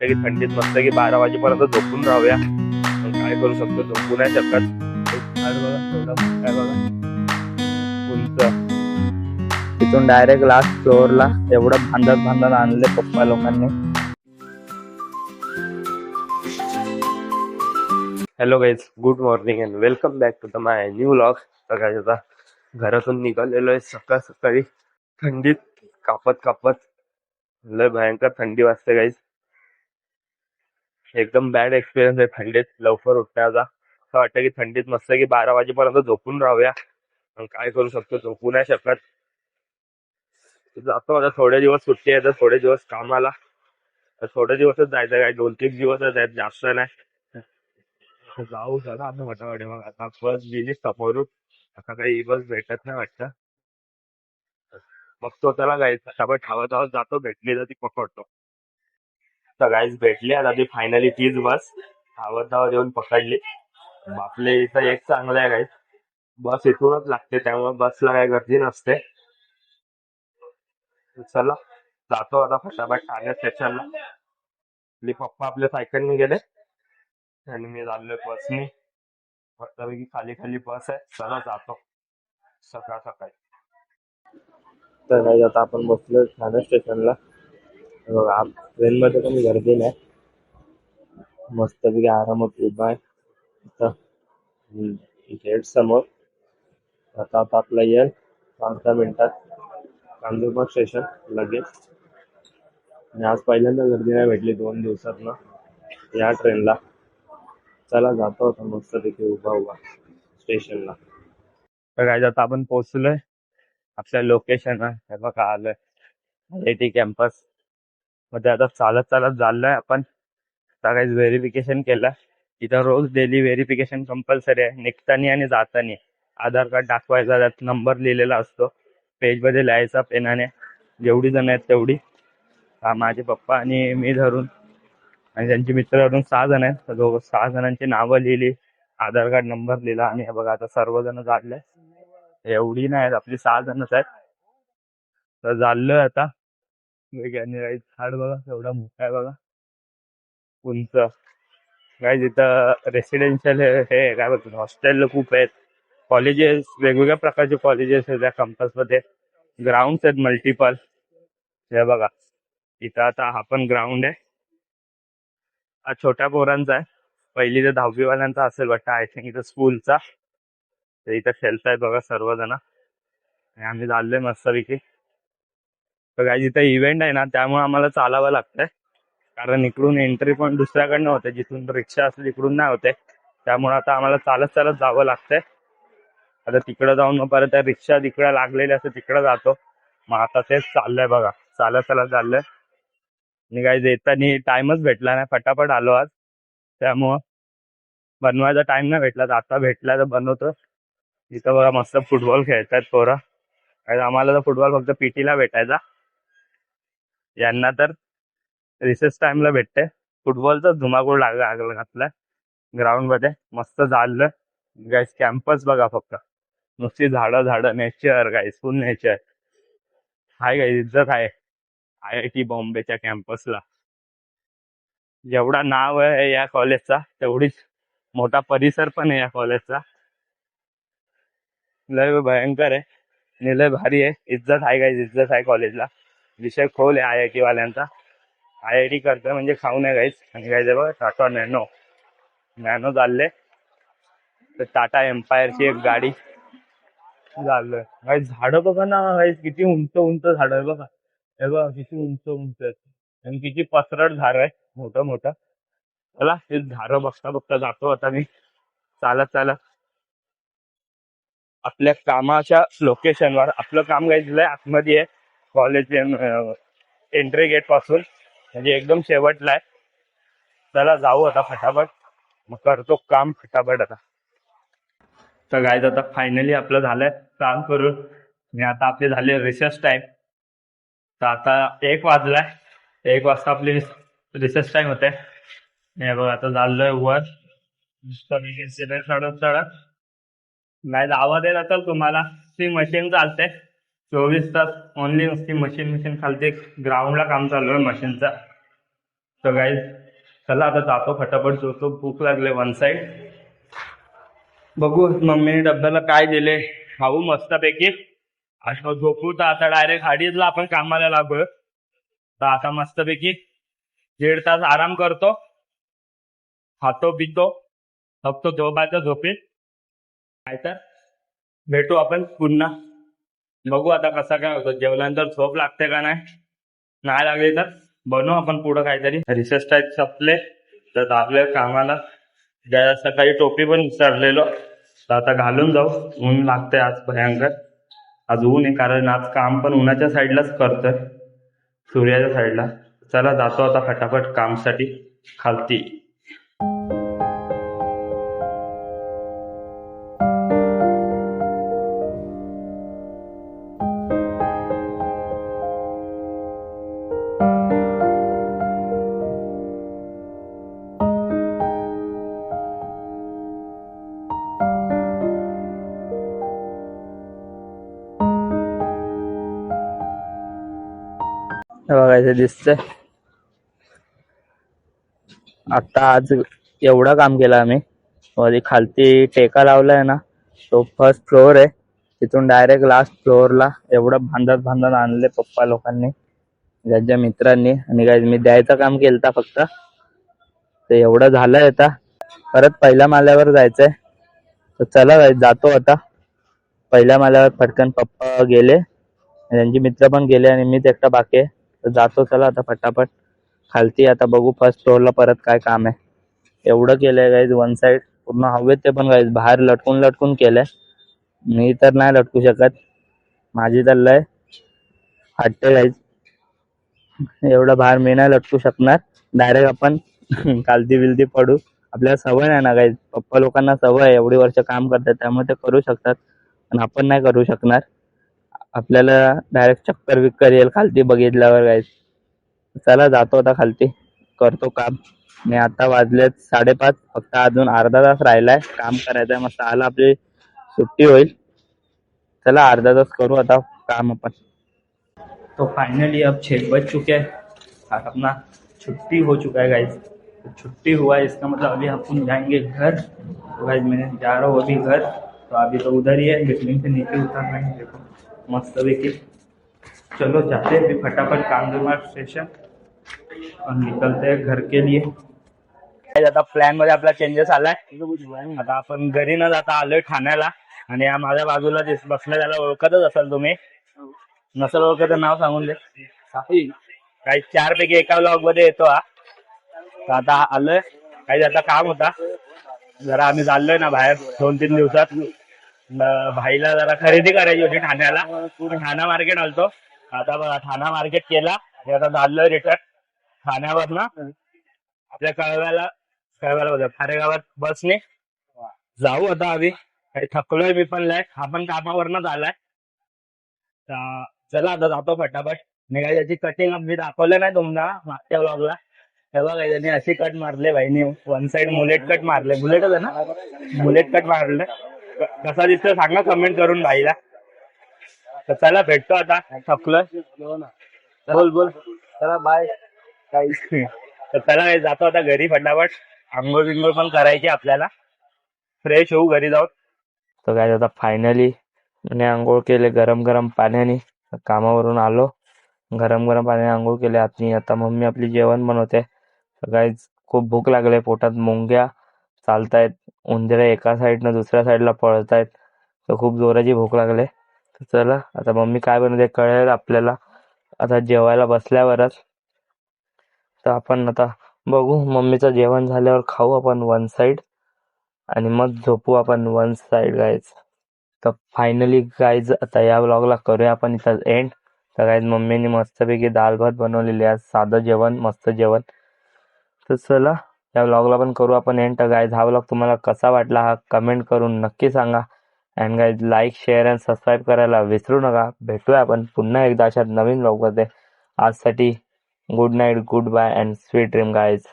वाटतं की थंडीत मस्त की 12 वाजेपर्यंत झोपून राहूया, पण काय करू शकतो, झोपू नाही शकत. एक झाड बघा तेवढा काय बघा उंच, तिथून डायरेक्ट लास्ट फ्लोअरला एवढं बांधत बांधत आणले पप्पा लोकांनी. Hello guys, good morning and welcome back to the my new vlog. तर काय आता घरातून निघालेलो आहे सकाळ सकाळी, थंडीत कापत कापत. लय भयंकर थंडी वाजते गाईज, एकदम बॅड एक्सपिरियन्स आहे थंडीत लवकर उठण्याचा. असं वाटतं की थंडीत मस्त की 12 वाजेपर्यंत झोपून राहूया, पण काय करू शकतो, झोपू नाही शकत. जातो आता, थोडे दिवस सुट्टी आहे तर थोडे दिवस कामाला, तर थोडे दिवसच जायचं काय, 2-3 दिवसच आहेत, जास्त नाही. जाऊ चला आता फटाफट. मग आता बस गेली समोरून, आता काही बस भेटत नाही वाटतं. बघतो त्याला गाईज, फटाफट धावत धावत जातो, भेटली तर ती पकडतो. तर गाईज भेटली आता ती, फायनली तीच बस धावत धावत येऊन पकडली. बापले इथं एक चांगलं आहे गाईज, बस इथूनच लागते, त्यामुळे बसला काही गर्दी नसते. चला जातो आता फटाफट ठाणे स्टेशनला. आपले पप्पा आपल्या सायकलने गेले आणि मी चाललोय बसनी. मस्तपैकी खाली खाली बस आहे, चला जातो सकाळ सकाळी. तर नाही आता आपण बसलो ठाणे स्टेशनला. ट्रेन मध्ये पण गर्दी नाही, मस्तपैकी आरामात उभा आहे इथं गेट समोर. आता आपला येईल 5-10 मिनिटात कांजूरबाग स्टेशन लगेच. आणि आज पहिल्यांदा गर्दी नाही भेटली 2 दिवसात ना या ट्रेनला. चला जातो आता मस्तपैकी उभा उभा स्टेशनला. तर काय आता आपण पोहोचलोय आपल्या लोकेशनवर. हे बघा आलोय IIT कॅम्पस मध्ये. आता चालत चालत चाललोय आपण. आता काही व्हेरिफिकेशन केलं, इथं रोज डेली व्हेरिफिकेशन कंपल्सरी आहे, निघतानी आणि जातानी. आधार कार्ड दाखवायचा, त्यात नंबर लिहिलेला असतो, पेज मध्ये लिहायचा पेनाने. जेवढी जण आहेत तेवढी, माझे पप्पा आणि मी धरून आणि त्यांचे मित्र धरून 6 जण आहेत. तर 6 जणांची नावं लिहिली, आधार कार्ड नंबर लिहिला, आणि हे बघा आता सर्वजण चालले. एवढी नाही आहेत, आपली 6 जणच आहेत. तर चाललोय आता. वेगळ्याने झाड बघा एवढा मोठा आहे बघा, उंच. काय तिथं रेसिडेन्शियल हे काय बोलतात, हॉस्टेल खूप आहेत, कॉलेजेस, वेगवेगळ्या प्रकारचे कॉलेजेस आहेत त्या कॅम्पसमध्ये. ग्राउंड आहेत मल्टिपल. हे बघा इथं आता हा पण ग्राउंड आहे, हा छोट्या पोरांचा आहे, 1ली ते 10वी वाल्यांचा असेल वाटतं, आय थिंक इथं स्कूलचा. तर इथं खेळतायत बघा सर्वजण, आणि आम्ही चाललोय मस्तपैकी. तर काय इथं इव्हेंट आहे ना, त्यामुळे आम्हाला चालावं लागतंय, कारण इकडून एंट्री पण दुसऱ्याकडनं होते, जिथून रिक्षा असली तिकडून नाही होते. त्यामुळे आता आम्हाला चालत चालत जावं लागतंय. आता तिकडं जाऊन मग परत त्या रिक्षा तिकडं लागलेल्या असते तिकडं जातो. मग आता तेच चाललंय बघा, चालत चालत चाललंय. आणि काय येताना टाइमच भेटला नाही, फटाफट आलो आज, त्यामुळं बनवायचा टाइम नाही भेटला. तर आता भेटला तर बनवतो. इथं बघा मस्त फुटबॉल खेळतात पोरं. आम्हाला तर फुटबॉल फक्त पीटीला भेटायचा, यांना तर रिसेस टाइमला भेटते. फुटबॉलचा धुमाकूळ घातलाय ग्राउंड मध्ये, मस्त झालं गाईस. कॅम्पस बघा फक्त, नुसती झाडं झाडं, नेचर गाईस, फुल नेचर. हाय गाईस, इज्जत आहे IIT बॉम्बेच्या कॅम्पसला. जेवढा नाव आहे या कॉलेजचा, तेवढीच मोठा परिसर पण आहे या कॉलेजचा. लय भयंकर आहे आणि लय भारी आहे. इज्जत आहे गाईस, इज्जत आहे कॉलेजला. विषय खोल आहे IIT वाल्यांचा. IIT करतोय म्हणजे खाऊ नये गाईस. आणि काय बघा टाटा नॅनो, नॅनो चालले. तर टाटा एम्पायरची एक गाडी चाललोय गाईस. झाडं बघा ना गाईस, किती उंच उंच झाड आहे बघा. हे बघा किती उंच उंच आहेत, आणि किती पसरट झाड आहे, मोठं मोठं. चला हे झाडं बघता बघता जातो आता मी चालत चालत आपल्या कामाच्या लोकेशनवर. आपलं काम काय दिलंय आतमध्ये आहे, कॉलेज एंट्री गेट पासून, म्हणजे एकदम शेवटला आहे. चला जाऊ आता फटाफट, मग करतो काम फटाफट आता. तर गाईज आता फायनली आपलं झालंय काम करून, आणि आता आपले झाले रिसेस टाइम. तर आता 1 वाजलाय, 1 वाजता आपली रिसेस टाइम होते. हे बघ आता चाललोय वर चढत चढत. नाही आवाज येत असेल तुम्हाला, ती मशीन चालते 24 तास ओनली, नुसती मशीन खालते. ग्राउंडला काम चालू आहे मशीनचं. तर गाईज चला आता जातो फटाफट, जो भूक लागले वन साईड. बघू मम्मीने डब्याला काय दिले, खाऊ मस्तपैकी. आता झोपू तर आता डायरेक्ट हाडीजला आपण कामाला लागू. तर आता मस्तपैकी 1.5 तास आराम करतो, खातो पितो, फक्त झोपायचं झोपेत. काय तर भेटू आपण पुन्हा. बघू आता कसं काय होतं, जेवल्यानंतर झोप लागते का नाही लागली तर बनवू आपण पुढं काहीतरी. रिसेस टाईप संपले तर आपल्या कामाला सकाळी टोपी पण विसरलेलो, तर आता घालून जाऊ. ऊन लागते आज भयंकर. आज ऊन आहे कारण आज काम पण उन्हाच्या साईडलाच करतोय, सूर्याच्या साईडला. चला जातो आता फटाफट कामसाठी खालती. बघायचं दिसतंय आता आज एवढं काम केलं आम्ही. वरी खालती टेका लावलाय ना, तो फर्स्ट फ्लोअर आहे, तिथून डायरेक्ट लास्ट फ्लोअरला एवढं बांधत आणले पप्पा लोकांनी, त्यांच्या मित्रांनी. आणि काय मी द्यायचं काम केलं फक्त, ते एवढं झालंय. आता परत पहिल्या माल्यावर जायचंय, तर चला जातो आता पहिल्या माल्यावर. पटकन पप्पा गेले, त्यांचे मित्र पण गेले आणि मीच एकटा बाकी आहे. तर जातो चला आता फटाफट खालती. आता बघू फर्स्ट फ्लोअरला परत काय काम आहे. एवढं केलंय गाईज वन साइड पूर्ण हवेत, ते पण गाईज बाहेर लटकून केलंय. मी तर नाही लटकू शकत, माझी तर लय फाटते गाईज. एवढं बाहेर मी नाही लटकू शकणार, डायरेक्ट आपण कालती बिलती पडू. आपल्याला सवय नाही ना गाईज, पप्पा लोकांना सवय आहे, एवढी वर्ष काम करतात, त्यामुळे ते करू शकतात, पण आपण नाही करू शकणार. आपल्याला डायरेक्ट चक्कर विक्कर येईल खालती बघितल्यावर गाईज. चला जातो आता खालती, करतो काम. आणि आता वाजलेत 5:30, फक्त अजून अर्धा तास राहिलाय काम करायचंय. मस्त आला आपली सुट्टी होईल. चला अर्धा तास करू आता काम अपन. तो फाइनली अब 6 बज चुके हैं, अपना छुट्टी हो चुका है गाइज. छुट्टी हुआ है, इसका मतलब अभी अपन जाएंगे घर. तो गाइज मैं जा रहा हूँ अभी घर. तो अभी तो उधर ही है, बिल्डिंग से नीचे उतरना है. देखो मस्त देखिए. चलो जाते हैं फटाफट कांजूरमार्ग स्टेशन और निकलते हैं घर के लिए. आता प्लॅन मध्ये आपला चेंजेस आलाय. आता आपण घरी न जाता आलोय ठाण्याला. आणि या माझ्या बाजूला बसल्या त्याला ओळखतच असाल तुम्ही, नसल ओळखत तर नाव सांगून दे. काही 4 पैकी एका व्लॉग मध्ये येतो हा. तर आता आलोय, काही आता काम होता जरा, आम्ही चाललोय ना बाहेर 2-3 दिवसात. भाईला जरा खरेदी करायची होती ठाण्याला, ठाणा मार्केट आलतो. आता बघा ठाणा मार्केट केला आणि आता चाललोय रिटर्न ठाण्यावर ना आपल्या कळव्याला बघा खारेगावात बसने जाऊ. आता आम्ही काही थकलोय मी पण लय, आपण कामावरनच आलाय. चला आता जातो फटाफट. निघाय त्याची कटिंग मी दाखवलं नाही तुम्हाला मागच्या व्लॉगला. हे बघा त्यांनी अशी कट मारले भाईनी, वन साइड मुलेट कट मारले. मुलेटच आहे ना, मुलेट कट मारले. कसा दिसतो सांगा कमेंट करून भाईला. तर चला भेटतो आता, थकलोय. बोल चला बाय. तर चला जातो आता घरी फटाफट. आंघोळ बिंघोळ पण करायची आपल्याला, फ्रेश होऊ घरी जाऊन. तर काय आता फायनली मी आंघोळ केले गरम पाण्याने. कामावरून आलो, गरम पाण्याने आंघोळ केले. आता मम्मी आपली जेवण बनवते. गाईज खूप भूक लागले, पोटात मुंग्या चालतायत, उंदरे एका साईडनं दुसऱ्या साईडला पळतायत. तर खूप जोराची भूक लागले. तर चला आता मम्मी काय बनवते कळेल आपल्याला आता जेवायला बसल्यावरच. तर आपण आता बघू, मम्मीचं जेवण झाल्यावर खाऊ आपण वन साइड आणि मग झोपू आपण वन साइड गाईज. तर फायनली गाईज आता या व्लॉगला करूया आपण इथं एंड. तर गाईज मम्मीने मस्तपैकी दाल भात बनवलेली आहे, साधं जेवण, मस्त जेवण. तर चला या व्लॉगला पण करू आपण एंड. तर गाईज हा व्लॉग तुम्हाला कसा वाटला हा कमेंट करून नक्की सांगा. And guys like share and subscribe करायला विसरू नका. भेटूया आपण पुन्हा एकदा अशा नवीन व्लॉगमध्ये. आजसाठी good night, good bye and sweet dream guys.